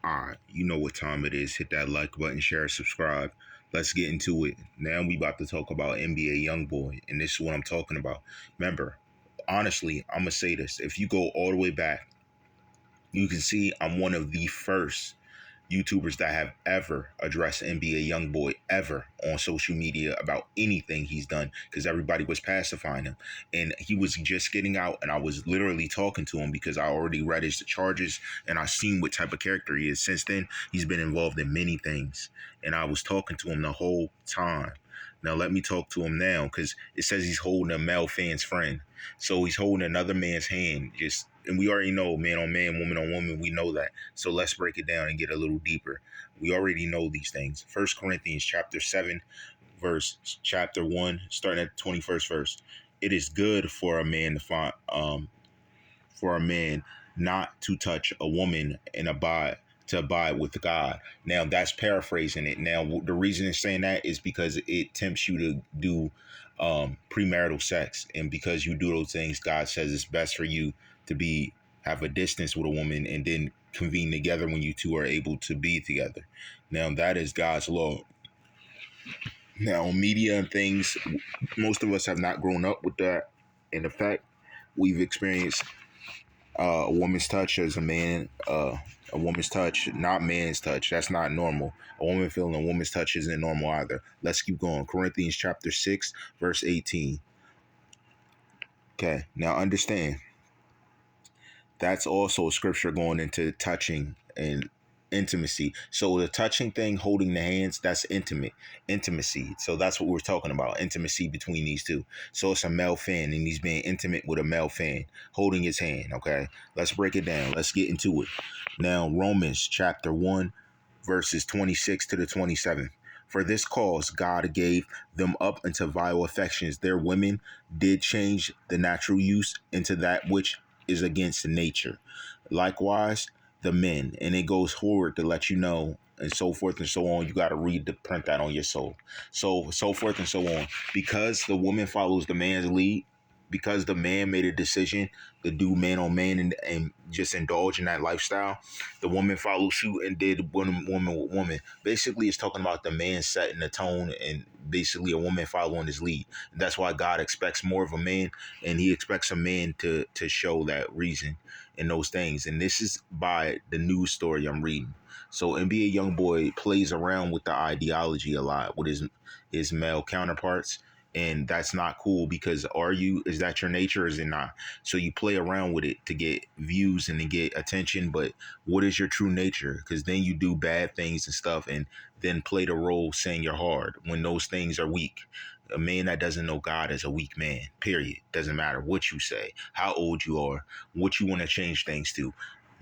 All right, you know what time it is. Hit that like button, share, subscribe. Let's get into it. Now we about to talk about NBA Youngboy, and this is what I'm talking about. Remember, honestly, I'm gonna say this. If you go all the way back, you can see I'm one of the first YouTubers that have ever addressed NBA Youngboy ever on social media about anything he's done because everybody was pacifying him. And he was just getting out, and I was literally talking to him because I already read his charges and I seen what type of character he is. Since then, he's been involved in many things, and I was talking to him the whole time. Now let me talk to him now because it says he's holding a male fan's friend. So he's holding another man's hand. Just and we already know man on man, woman on woman, we know that. So let's break it down and get a little deeper. We already know these things. First Corinthians chapter 7, verse chapter 1, starting at the 21st verse. It is good for a man to find for a man not to touch a woman and abide with God. Now that's paraphrasing it. Now the reason it's saying that is because it tempts you to do premarital sex, and because you do those things, God says it's best for you to be have a distance with a woman and then convene together when you two are able to be together. Now that is God's law. Now media and things, most of us have not grown up with that. In effect, we've experienced a woman's touch as a man, a woman's touch, not man's touch. That's not normal. A woman feeling a woman's touch isn't normal either. Let's keep going. Corinthians chapter 6, verse 18. Okay, now understand that's also a scripture going into touching and intimacy. So the touching thing, holding the hands, that's intimacy. So that's what we're talking about, intimacy between these two. So it's a male fan, and he's being intimate with a male fan, holding his hand. Okay, let's break it down. Let's get into it. Now, Romans chapter 1, verses 26 to the 27. For this cause God gave them up into vile affections. Their women did change the natural use into that which is against nature. Likewise, the men, and it goes forward to let you know, and so forth and so on. You got to read to print that on your soul. So forth and so on. Because the woman follows the man's lead, because the man made a decision to do man on man and just indulge in that lifestyle, the woman followed suit and did woman with woman. Basically, it's talking about the man setting the tone and basically a woman following his lead. That's why God expects more of a man, and he expects a man to show that reason in those things. And this is by the news story I'm reading. So NBA Youngboy plays around with the ideology a lot with his male counterparts, and that's not cool because is that your nature or is it not? So you play around with it to get views and to get attention, but what is your true nature? Because then you do bad things and stuff and then play the role saying you're hard when those things are weak. A man that doesn't know God is a weak man, period. Doesn't matter what you say, how old you are, what you want to change things to.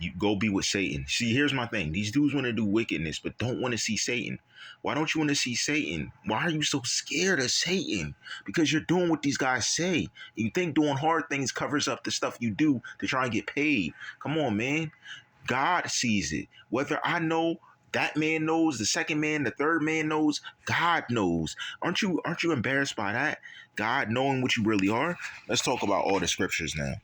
You go be with Satan. See, here's my thing. These dudes want to do wickedness, but don't want to see Satan. Why don't you want to see Satan? Why are you so scared of Satan? Because you're doing what these guys say. You think doing hard things covers up the stuff you do to try and get paid. Come on, man. God sees it. Whether I know, that man knows, the second man, the third man knows, God knows. Aren't you embarrassed by that? God knowing what you really are? Let's talk about all the scriptures now,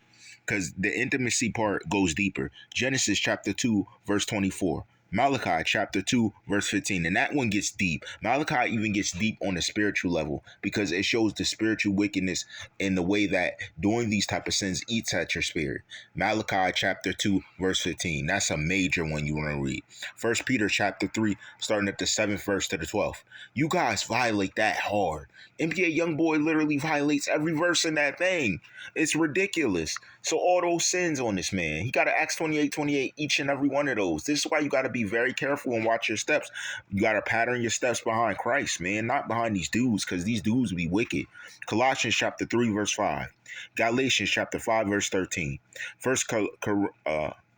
because the intimacy part goes deeper. Genesis chapter 2, verse 24. Malachi chapter 2, verse 15. And that one gets deep. Malachi even gets deep on the spiritual level because it shows the spiritual wickedness in the way that doing these type of sins eats at your spirit. Malachi chapter 2, verse 15. That's a major one you want to read. First Peter chapter 3, starting at the 7th verse to the 12th. You guys violate that hard. NBA Youngboy literally violates every verse in that thing. It's ridiculous. So all those sins on this man, he got to Acts 28:28, each and every one of those. This is why you got to be very careful and watch your steps. You got to pattern your steps behind Christ, man, not behind these dudes, because these dudes be wicked. Colossians chapter 3, verse 5. Galatians chapter 5, verse 13. First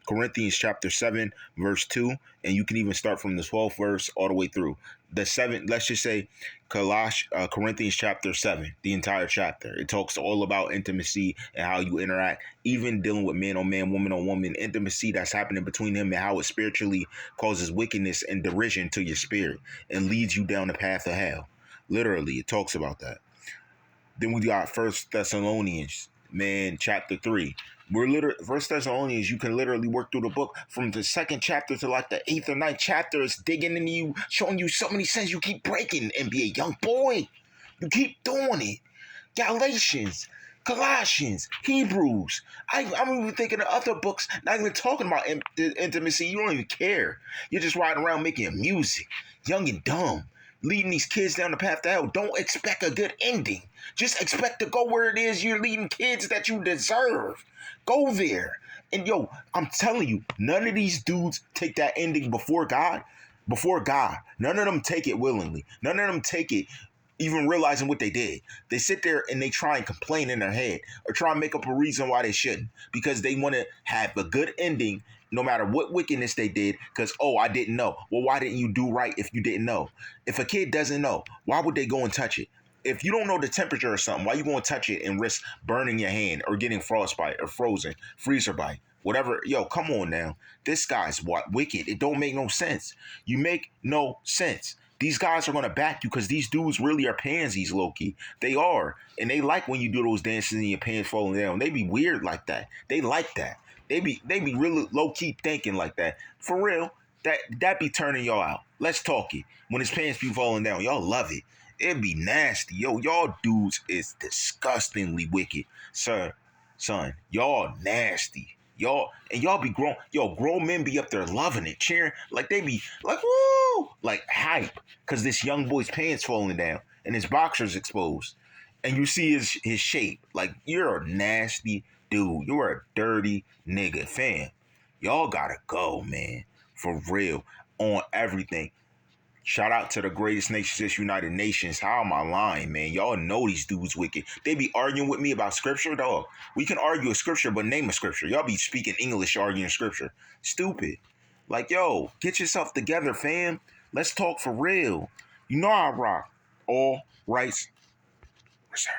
Corinthians chapter 7, verse 2. And you can even start from the 12th verse all the way through. The 7th, let's just say Corinthians chapter 7, the entire chapter. It talks all about intimacy and how you interact, even dealing with man on man, woman on woman, intimacy that's happening between them and how it spiritually causes wickedness and derision to your spirit and leads you down the path of hell. Literally, it talks about that. Then we got First Thessalonians Man, chapter 3. We're literally First Thessalonians. You can literally work through the book from the second chapter to like the eighth or ninth chapter. It's digging into you, showing you so many sense. You keep breaking NBA young boy. You keep doing it. Galatians, Colossians, Hebrews. I'm even thinking of other books, not even talking about intimacy. You don't even care. You're just riding around making music, young and dumb, leading these kids down the path to hell. Don't expect a good ending. Just expect to go where it is you're leading kids that you deserve. Go there. And yo, I'm telling you, none of these dudes take that ending before God. Before God. None of them take it willingly. None of them take it even realizing what they did. They sit there and they try and complain in their head or try and make up a reason why they shouldn't because they want to have a good ending no matter what wickedness they did because, oh, I didn't know. Well, why didn't you do right if you didn't know? If a kid doesn't know, why would they go and touch it? If you don't know the temperature or something, why you going to touch it and risk burning your hand or getting frostbite or frozen, freezer bite? Whatever, yo, come on now. This guy's what wicked. It don't make no sense. You make no sense. These guys are gonna back you because these dudes really are pansies, low key. They are, and they like when you do those dances and your pants falling down. They be weird like that. They like that. They be really low key thinking like that. For real, that be turning y'all out. Let's talk it. When his pants be falling down, y'all love it. It'd be nasty, yo. Y'all dudes is disgustingly wicked, sir. Son, y'all nasty. Y'all be grown. Yo, grown men be up there loving it, cheering. Like they be like, woo! Like hype. Cause this young boy's pants falling down and his boxers exposed. And you see his shape. Like, you're a nasty dude. You're a dirty nigga. Fam. Y'all gotta go, man. For real. On everything. Shout out to the greatest nation since United Nations. How am I lying, man? Y'all know these dudes wicked. They be arguing with me about scripture, dog. We can argue a scripture, but name a scripture. Y'all be speaking English arguing scripture. Stupid. Like, yo, get yourself together, fam. Let's talk for real. You know I rock. All rights reserved.